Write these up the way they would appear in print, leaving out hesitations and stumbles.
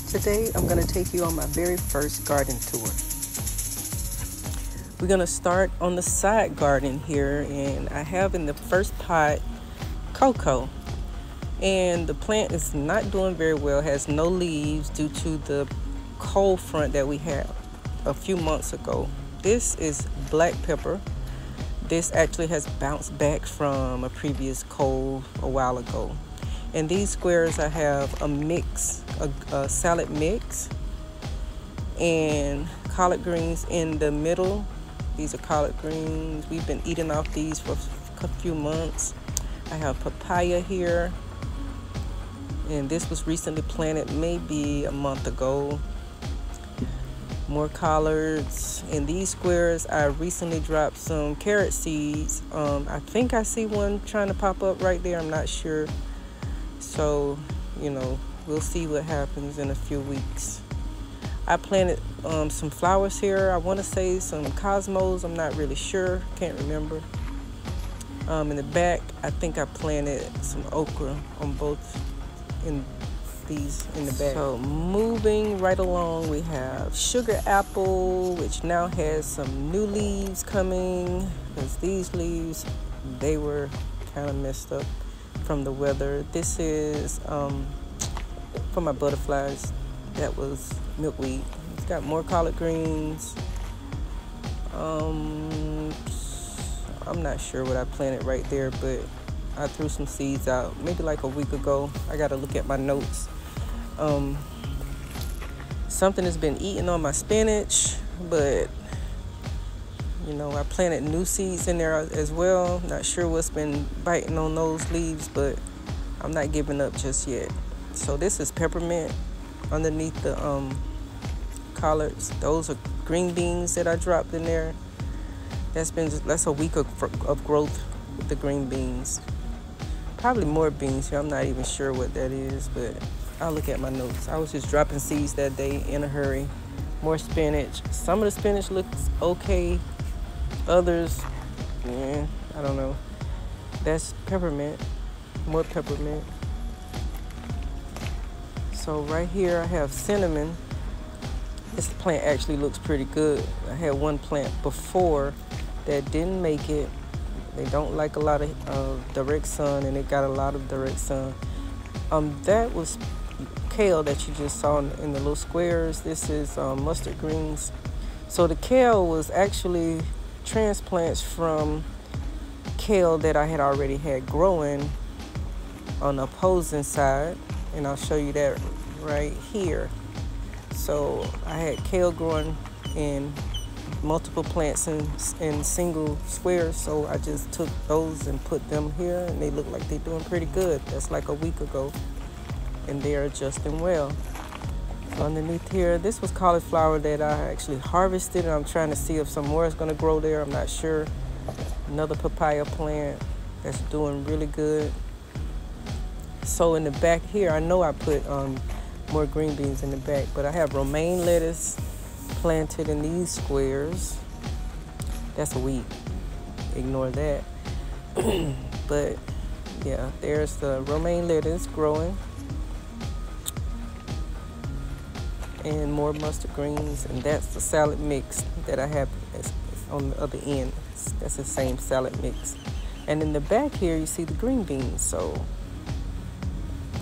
Today I'm going to take you on my very first garden tour. We're going to start on the side garden here, and I have in the first pot cocoa, and the plant is not doing very well, has no leaves due to the cold front that we had a few months ago. This is black pepper. This actually has bounced back from a previous cold a while ago. In these squares I have a mix, a salad mix, and collard greens in the middle. These are collard greens. We've been eating off these for a few months. I have papaya here, and this was recently planted maybe a month ago. More collards. In these squares I recently dropped some carrot seeds. I think I see one trying to pop up right there. I'm not sure. So, we'll see what happens in a few weeks. I planted some flowers here. I want to say some cosmos. I'm not really sure. Can't remember. In the back, I think I planted some okra on both in these in the back. So moving right along, we have sugar apple, which now has some new leaves coming, because these leaves, they were kind of messed up from the weather. This is for my butterflies. That was milkweed. It's got more collard greens. I'm not sure what I planted right there, but I threw some seeds out maybe like a week ago. I gotta look at my notes. Something has been eating on my spinach, but I planted new seeds in there as well. Not sure what's been biting on those leaves, but I'm not giving up just yet. So this is peppermint underneath the collards. Those are green beans that I dropped in there. That's a week of growth with the green beans. Probably more beans here. I'm not even sure what that is, but I'll look at my notes. I was just dropping seeds that day in a hurry. More spinach. Some of the spinach looks okay. Others, I don't know. That's peppermint. More peppermint. So right here I have cinnamon. This plant actually looks pretty good. I had one plant before that didn't make it. They don't like a lot of direct sun, and it got a lot of direct sun. That was kale that you just saw in the little squares. This is mustard greens. So the kale was actually transplants from kale that I had already had growing on the opposing side, and I'll show you that right here. So I had kale growing in multiple plants in single squares, so I just took those and put them here, and they look like they're doing pretty good. That's like a week ago, and they're adjusting well. Underneath here, this was cauliflower that I actually harvested, and I'm trying to see if some more is going to grow there. I'm not sure. Another papaya plant that's doing really good. So in the back here, I know I put more green beans in the back, but I have romaine lettuce planted in these squares. That's a weed. Ignore that. But yeah, there's the romaine lettuce growing. And more mustard greens, and that's the salad mix that I have on the other end. That's the same salad mix. And in the back here, you see the green beans. So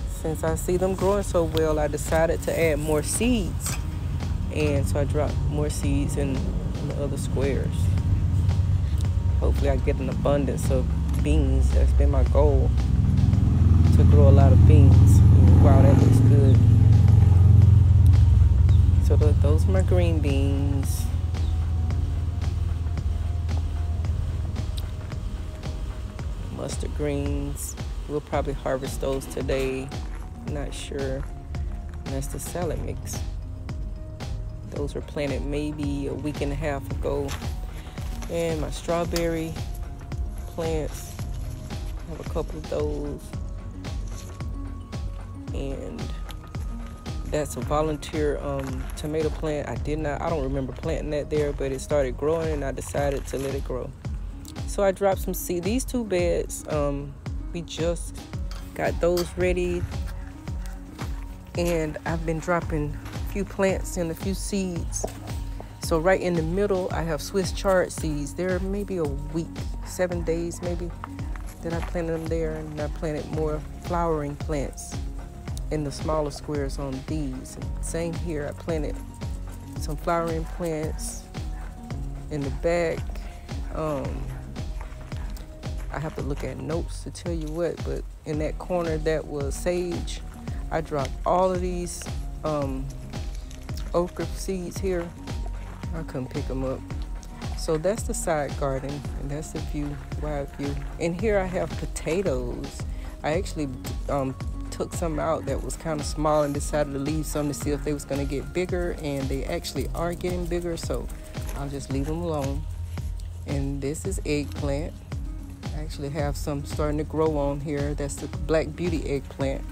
since I see them growing so well, I decided to add more seeds. And so I dropped more seeds in the other squares. Hopefully I get an abundance of beans. That's been my goal, to grow a lot of beans. Wow, that looks good. So those are my green beans. Mustard greens. We'll probably harvest those today. Not sure. And that's the salad mix. Those were planted maybe a week and a half ago. And my strawberry plants. I have a couple of those. And that's a volunteer tomato plant. I don't remember planting that there, but it started growing, and I decided to let it grow. So I dropped some seed. These two beds, we just got those ready and I've been dropping a few plants and a few seeds. So right in the middle, I have Swiss chard seeds. They're maybe a week, 7 days maybe, that I planted them there, and I planted more flowering plants in the smaller squares on these. And same here, I planted some flowering plants in the back. I have to look at notes to tell you what, but in that corner that was sage. I dropped all of these okra seeds here. I couldn't pick them up. So that's the side garden, and that's the view, wide view. And here I have potatoes. I actually took some out that was kind of small and decided to leave some to see if they was going to get bigger, and they actually are getting bigger, so I'll just leave them alone. And this is eggplant. I actually have some starting to grow on here. That's the Black Beauty eggplant.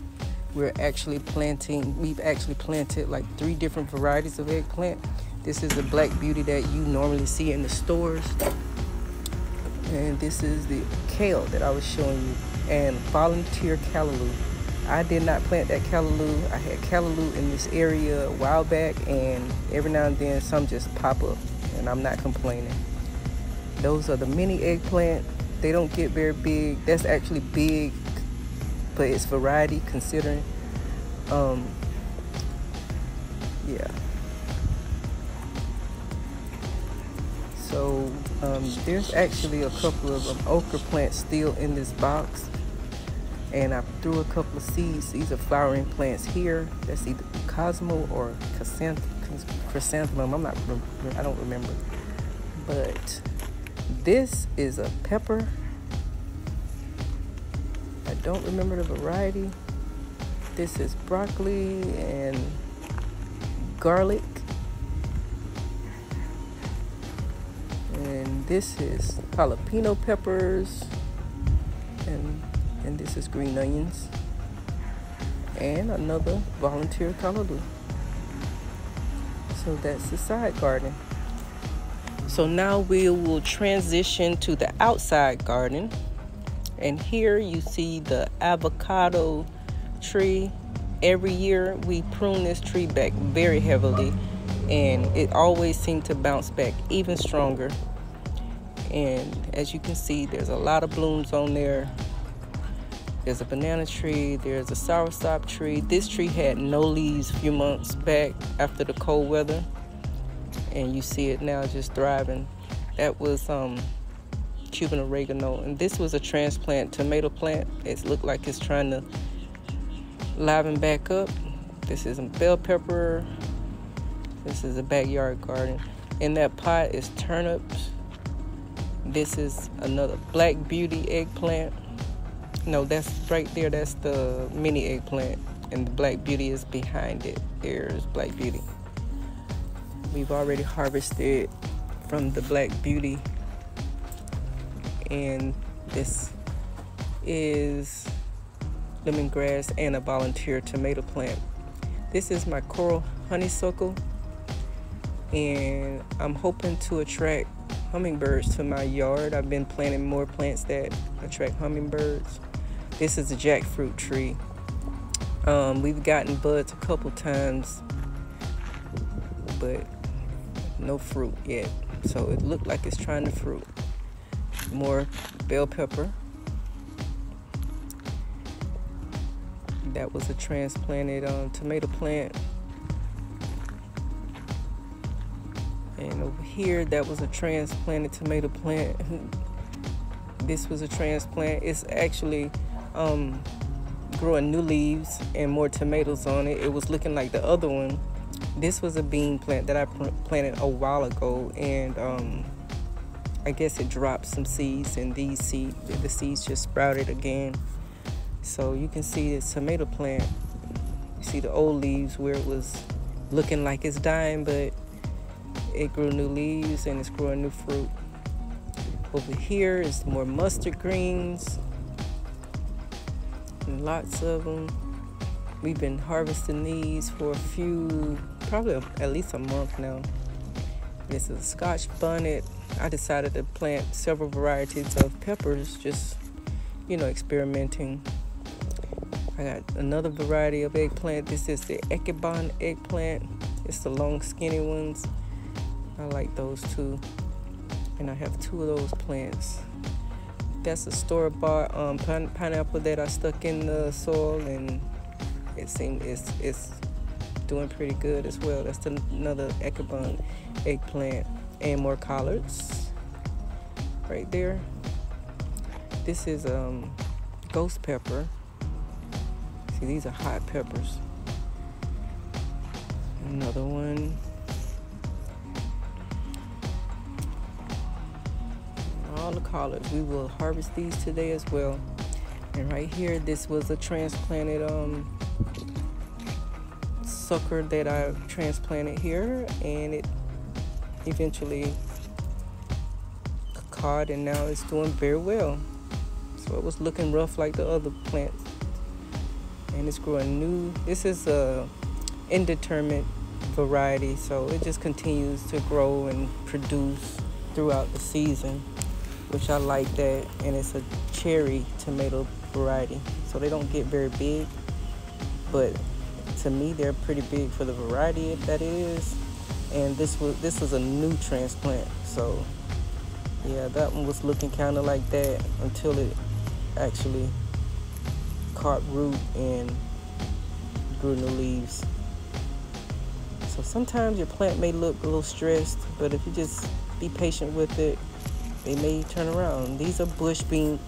We've actually planted like 3 different varieties of eggplant. This is the Black Beauty that you normally see in the stores. And this is the kale that I was showing you, and volunteer callaloo. I did not plant that callaloo. I had callaloo in this area a while back, and every now and then some just pop up, and I'm not complaining. Those are the mini eggplant. They don't get very big. That's actually big, but it's variety considering. Yeah. So there's actually a couple of okra plants still in this box, and I threw a couple of seeds. These are flowering plants here. That's either Cosmo or chrysanthemum. I don't remember. But this is a pepper. I don't remember the variety. This is broccoli and garlic. And this is jalapeno peppers. And this is green onions. And another volunteer callaloo. So that's the side garden. So now we will transition to the outside garden. And here you see the avocado tree. Every year we prune this tree back very heavily, and it always seems to bounce back even stronger. And as you can see, there's a lot of blooms on there. There's a banana tree, there's a soursop tree. This tree had no leaves a few months back after the cold weather, and you see it now just thriving. That was Cuban oregano, and this was a transplant tomato plant. It looked like it's trying to liven back up. This is a bell pepper. This is a backyard garden. In that pot is turnips. This is another Black Beauty eggplant. No, that's right there. That's the mini eggplant, and the Black Beauty is behind it. There's Black Beauty. We've already harvested from the Black Beauty, and this is lemongrass and a volunteer tomato plant. This is my coral honeysuckle, and I'm hoping to attract hummingbirds to my yard. I've been planting more plants that attract hummingbirds. This is a jackfruit tree. We've gotten buds a couple times, but no fruit yet. So it looked like it's trying to fruit. More bell pepper. That was a transplanted tomato plant. And over here, that was a transplanted tomato plant. This was a transplant. It's actually growing new leaves and more tomatoes on it. It was looking like the other one. This was a bean plant that I planted a while ago, and I guess it dropped some seeds, and the seeds just sprouted again. So you can see this tomato plant. You see the old leaves where it was looking like it's dying, but it grew new leaves and it's growing new fruit. Over here is more mustard greens, and lots of them. We've been harvesting these for probably at least a month now. This is a Scotch bonnet. I decided to plant several varieties of peppers, just, experimenting. I got another variety of eggplant. This is the Ikeban eggplant. It's the long skinny ones. I like those too. And I have 2 of those plants. That's a store-bought pineapple that I stuck in the soil, and it seems it's doing pretty good as well. That's another Ikeban eggplant. And more collards right there. This is ghost pepper. See, these are hot peppers. Another one. All the collards. We will harvest these today as well. And right here, this was a transplanted sucker that I transplanted here, and it eventually caught, and now it's doing very well. So it was looking rough like the other plants, and it's growing new. This is a indeterminate variety, so it just continues to grow and produce throughout the season, which I like that. And it's a cherry tomato variety, so they don't get very big, but to me they're pretty big for the variety that it is. And this was a new transplant, so yeah, that one was looking kind of like that until it actually caught root and grew new leaves. So sometimes your plant may look a little stressed, but if you just be patient with it, they may turn around. These are bush green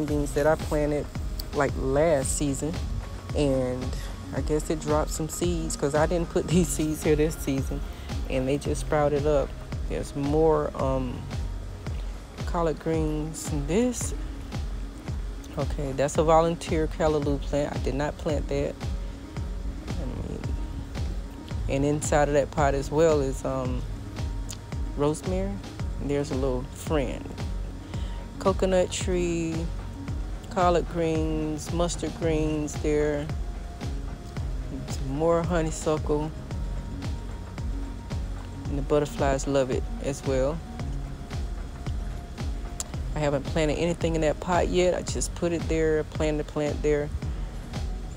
beans that I planted like last season, and I guess it dropped some seeds because I didn't put these seeds here this season, and they just sprouted up. There's more collard greens. This, okay, that's a volunteer callaloo plant. I did not plant that. And inside of that pot as well is rosemary. And there's a little friend. Coconut tree, collard greens, mustard greens there. Some more honeysuckle. And the butterflies love it as well. I haven't planted anything in that pot yet. I just put it there, planted the plant there.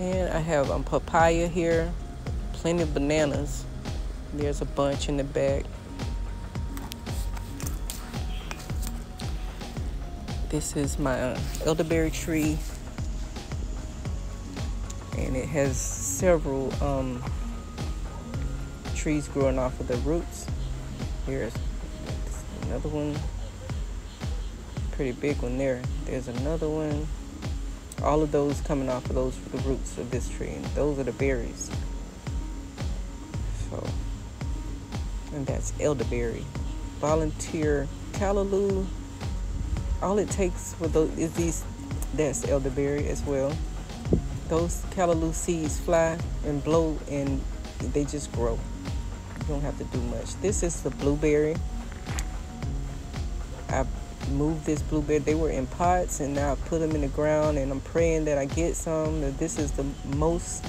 And I have papaya here, plenty of bananas. There's a bunch in the back. This is my elderberry tree, and it has several trees growing off of the roots. Here's another one, pretty big one there. There's another one. All of those coming off of the roots of this tree, and those are the berries. So, and that's elderberry. Volunteer callaloo. All it takes for those is these. That's elderberry as well. Those callaloo seeds fly and blow, and they just grow. You don't have to do much. This is the blueberry. I moved this blueberry. They were in pots, and now I put them in the ground, and I'm praying that I get some. This is the most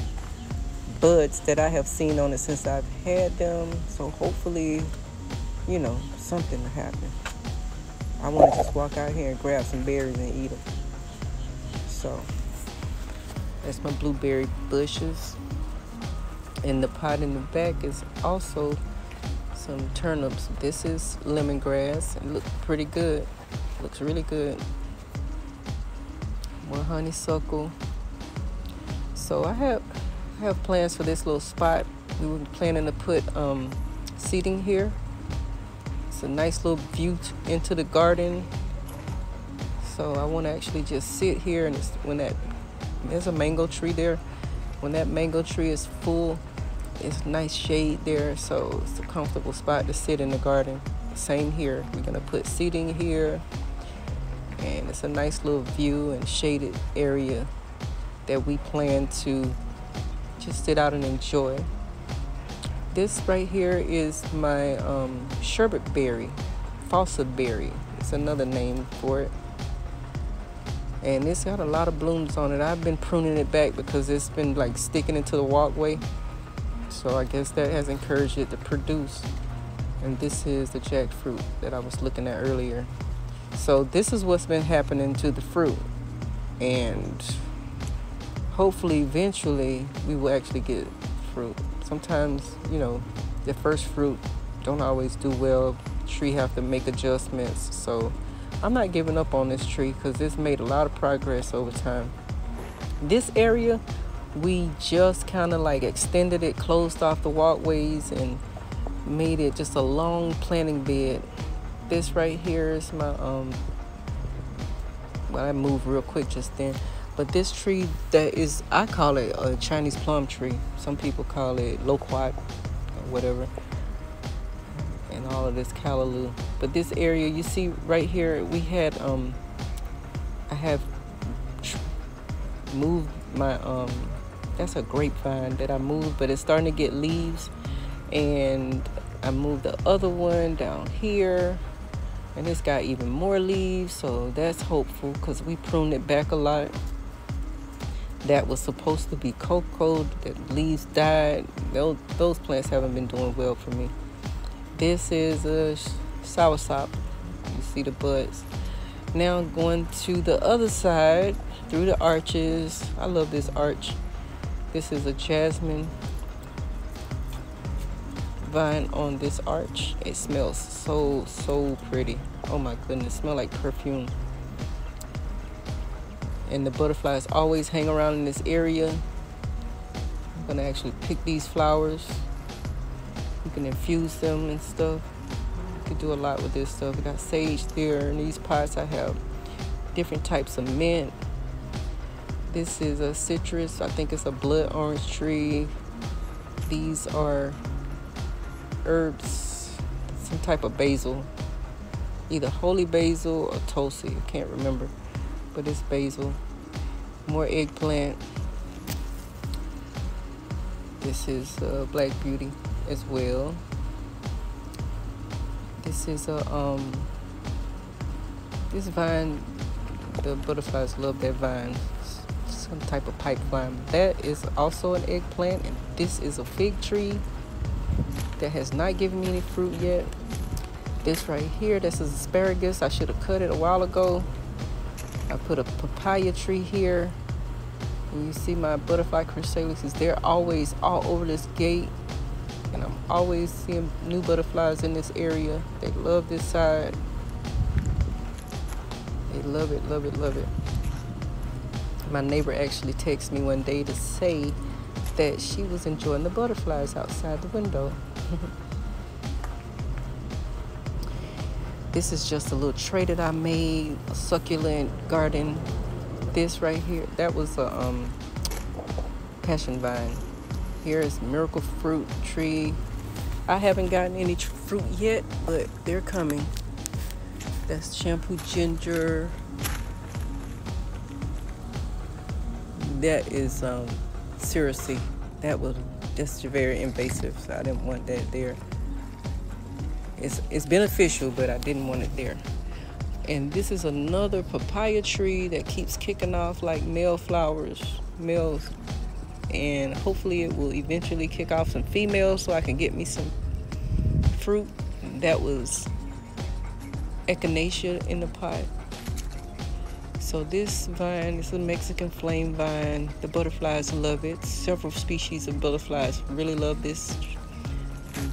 buds that I have seen on it since I've had them. So hopefully, you know, something will happen. I want to just walk out here and grab some berries and eat them. So that's my blueberry bushes. In the pot in the back is also some turnips. This is lemongrass. It looks pretty good. Looks really good. More honeysuckle. So I have plans for this little spot. We were planning to put seating here. It's a nice little view into the garden. So I want to actually just sit here, and there's a mango tree there. When that mango tree is full, it's nice shade there, so it's a comfortable spot to sit in the garden. Same here. We're gonna put seating here, and it's a nice little view and shaded area that we plan to just sit out and enjoy. This right here is my sherbet berry, Falsa berry. It's another name for it. And it's got a lot of blooms on it. I've been pruning it back because it's been like sticking into the walkway. So I guess that has encouraged it to produce. And this is the jackfruit that I was looking at earlier. So this is what's been happening to the fruit. And hopefully eventually we will actually get fruit. Sometimes, you know, the first fruit don't always do well. Tree have to make adjustments. So I'm not giving up on this tree because it's made a lot of progress over time. This area, we just kind of like extended it, closed off the walkways, and made it just a long planting bed. This right here is my well, I moved real quick just then. But this tree that is, I call it a Chinese plum tree. Some people call it loquat or whatever. And all of this callaloo. But this area, you see right here, we had, I have moved my, that's a grapevine that I moved, but it's starting to get leaves. And I moved the other one down here. And it's got even more leaves, so that's hopeful because we pruned it back a lot. That was supposed to be cocoa, the leaves died. Those plants haven't been doing well for me. This is a soursop. You see the buds. Now going to the other side through the arches. I love this arch. This is a jasmine vine on this arch. It smells so pretty. Oh my goodness, it smells like perfume. And the butterflies always hang around in this area. I'm gonna actually pick these flowers. You can infuse them and stuff. You can do a lot with this stuff. I got sage there. In these pots I have different types of mint. This is a citrus. I think it's a blood orange tree. These are herbs, some type of basil. Either holy basil or tulsi. I can't remember. But it's basil. More eggplant. This is Black Beauty as well. This is a this vine, the butterflies love that vine. Some type of pipe vine. That is also an eggplant, and this is a fig tree that has not given me any fruit yet. This right here, this is asparagus. I should have cut it a while ago. I put a papaya tree here. And you see my butterfly chrysalises. They're always all over this gate. And I'm always seeing new butterflies in this area. They love this side. They love it, love it, love it. My neighbor actually texted me one day to say that she was enjoying the butterflies outside the window. This is just a little tray that I made, a succulent garden. This right here, that was a passion vine. Here is miracle fruit tree. I haven't gotten any fruit yet, but they're coming. That's shampoo ginger. That is seriously, that was just very invasive, so I didn't want that there. It's beneficial, but I didn't want it there. And this is another papaya tree that keeps kicking off like male flowers, males. And hopefully it will eventually kick off some females so I can get me some fruit. That was echinacea in the pot. So this vine is a Mexican flame vine. The butterflies love it. Several species of butterflies really love this.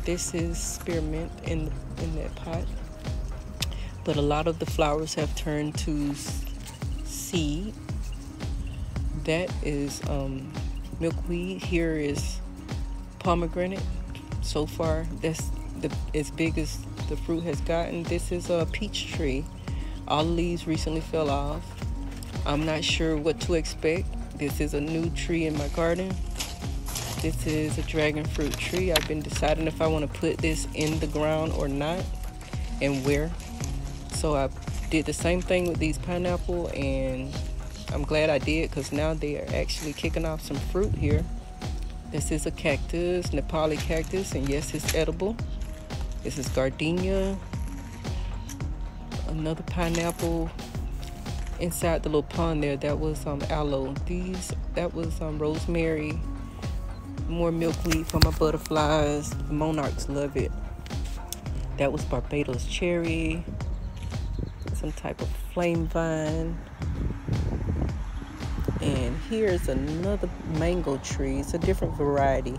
This is spearmint in that pot. But a lot of the flowers have turned to seed. That is milkweed. Here is pomegranate. So far, that's as big as the fruit has gotten. This is a peach tree. All the leaves recently fell off. I'm not sure what to expect. This is a new tree in my garden. This is a dragon fruit tree. I've been deciding if I want to put this in the ground or not, and where. So I did the same thing with these pineapple, and I'm glad I did because now they are actually kicking off some fruit here. This is a cactus, Nepali cactus, and yes, it's edible. This is gardenia. Another pineapple inside the little pond there. That was aloe. That was rosemary. More milkweed for my butterflies. The monarchs love it. That was Barbados cherry. Some type of flame vine. And here's another mango tree. It's a different variety.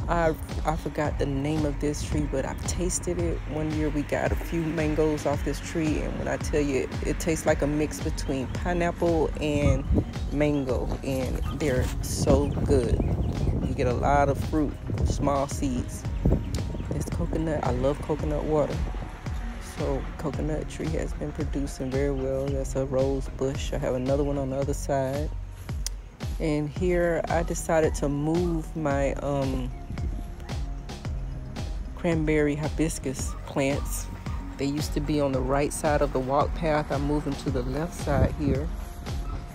I forgot the name of this tree, but I've tasted it. One year we got a few mangoes off this tree, and when I tell you, it tastes like a mix between pineapple and mango, and they're so good. You get a lot of fruit, small seeds. This coconut, I love coconut water. So coconut tree has been producing very well. That's a rose bush. I have another one on the other side. And here I decided to move my cranberry hibiscus plants. They used to be on the right side of the walk path. I moved them to the left side here.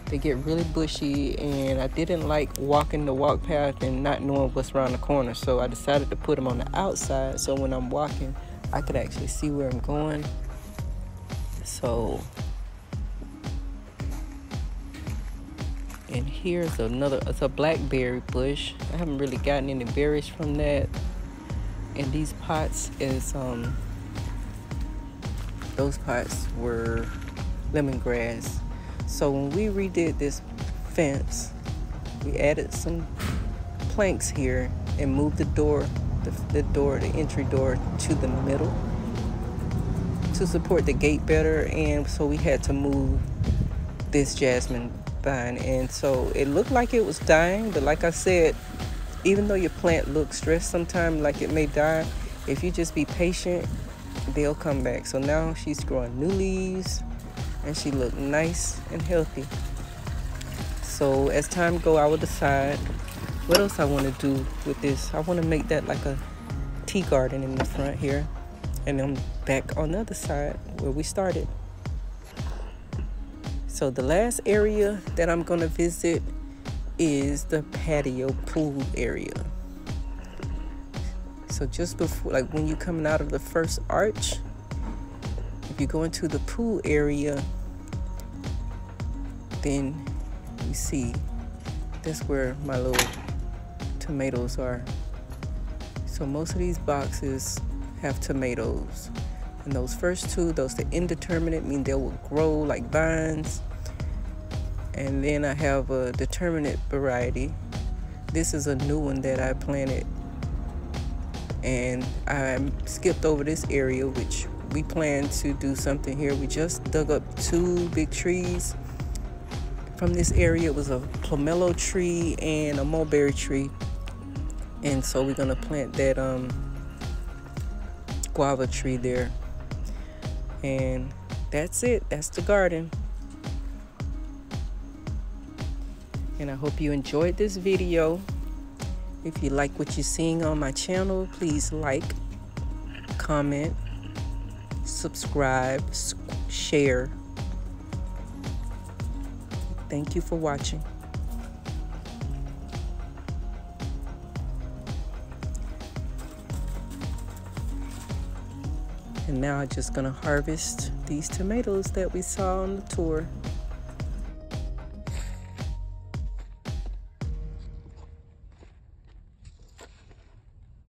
They get really bushy, and I didn't like walking the walk path and not knowing what's around the corner. So I decided to put them on the outside, so when I'm walking, I could actually see where I'm going. So, and here's another, it's a blackberry bush. I haven't really gotten any berries from that. And these pots is, those pots were lemongrass. So when we redid this fence, we added some planks here and moved the door, the entry door to the middle to support the gate better. And so we had to move this jasmine vine. And so it looked like it was dying, but like I said, even though your plant looks stressed sometimes, like it may die, if you just be patient, they'll come back. So now she's growing new leaves, and she looked nice and healthy. So as time go, I will decide what else I want to do with this. I want to make that like a tea garden in the front here, and I'm back on the other side where we started. So the last area that I'm going to visit is the patio pool area. So just before, like when you're coming out of the first arch, if you go into the pool area, then you see that's where my little tomatoes are. So most of these boxes have tomatoes, and those first two, those the indeterminate, mean they will grow like vines. And then I have a determinate variety. This is a new one that I planted, and I skipped over this area, which we plan to do something here. We just dug up 2 big trees from this area. It was a pomelo tree and a mulberry tree, and so we're gonna plant that guava tree there. And that's it. That's the garden. And I hope you enjoyed this video. If you like what you're seeing on my channel, please like, comment, subscribe, share. Thank you for watching. And now I'm just gonna harvest these tomatoes that we saw on the tour.